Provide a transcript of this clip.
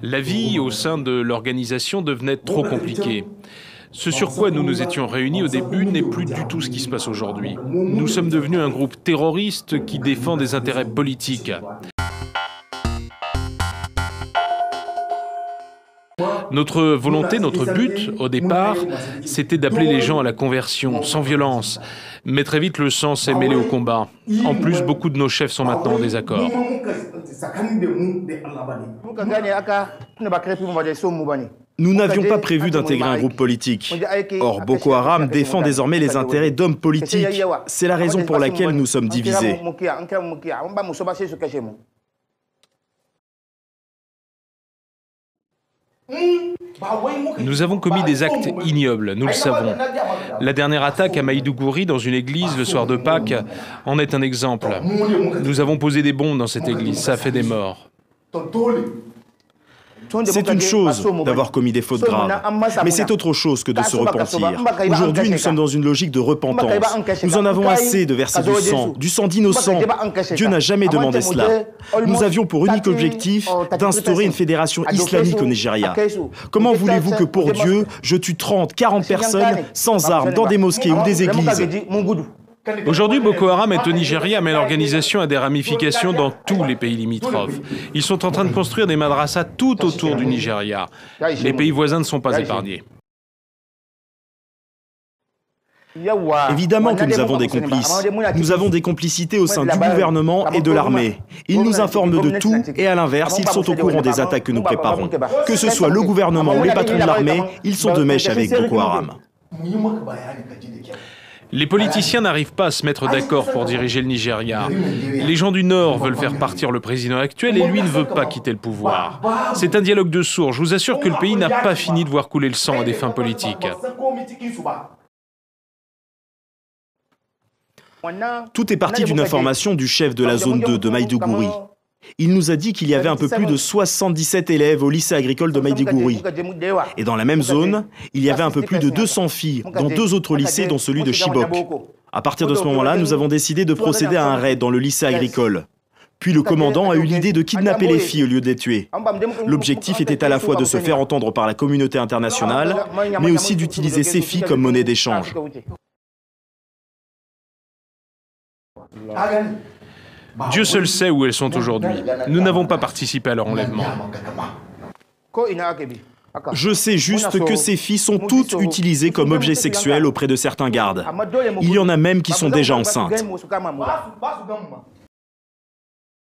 La vie au sein de l'organisation devenait trop compliquée. Ce sur quoi nous nous étions réunis au début n'est plus du tout ce qui se passe aujourd'hui. Nous sommes devenus un groupe terroriste qui défend des intérêts politiques. Notre volonté, notre but, au départ, c'était d'appeler les gens à la conversion, sans violence. Mais très vite, le sang s'est mêlé au combat. En plus, beaucoup de nos chefs sont maintenant en désaccord. Nous n'avions pas prévu d'intégrer un groupe politique. Or, Boko Haram défend désormais les intérêts d'hommes politiques. C'est la raison pour laquelle nous sommes divisés. Nous avons commis des actes ignobles, nous le savons. La dernière attaque à Maïdougouri dans une église le soir de Pâques en est un exemple. Nous avons posé des bombes dans cette église, ça a fait des morts. C'est une chose d'avoir commis des fautes graves, mais c'est autre chose que de se repentir. Aujourd'hui, nous sommes dans une logique de repentance. Nous en avons assez de verser du sang d'innocents. Dieu n'a jamais demandé cela. Nous avions pour unique objectif d'instaurer une fédération islamique au Nigeria. Comment voulez-vous que pour Dieu, je tue 30, 40 personnes sans armes dans des mosquées ou des églises ? Aujourd'hui, Boko Haram est au Nigeria, mais l'organisation a des ramifications dans tous les pays limitrophes. Ils sont en train de construire des madrasas tout autour du Nigeria. Les pays voisins ne sont pas épargnés. Évidemment que nous avons des complices. Nous avons des complicités au sein du gouvernement et de l'armée. Ils nous informent de tout et à l'inverse, ils sont au courant des attaques que nous préparons. Que ce soit le gouvernement ou les patrons de l'armée, ils sont de mèche avec Boko Haram. Les politiciens n'arrivent pas à se mettre d'accord pour diriger le Nigeria. Les gens du Nord veulent faire partir le président actuel et lui ne veut pas quitter le pouvoir. C'est un dialogue de sourds. Je vous assure que le pays n'a pas fini de voir couler le sang à des fins politiques. Tout est parti d'une information du chef de la zone 2 de Maïdougouri. Il nous a dit qu'il y avait un peu plus de 77 élèves au lycée agricole de Maïdougouri. Et dans la même zone, il y avait un peu plus de 200 filles dans 2 autres lycées, dont celui de Chibok. À partir de ce moment-là, nous avons décidé de procéder à un raid dans le lycée agricole. Puis le commandant a eu l'idée de kidnapper les filles au lieu de les tuer. L'objectif était à la fois de se faire entendre par la communauté internationale, mais aussi d'utiliser ces filles comme monnaie d'échange. Dieu seul sait où elles sont aujourd'hui. Nous n'avons pas participé à leur enlèvement. Je sais juste que ces filles sont toutes utilisées comme objets sexuels auprès de certains gardes. Il y en a même qui sont déjà enceintes.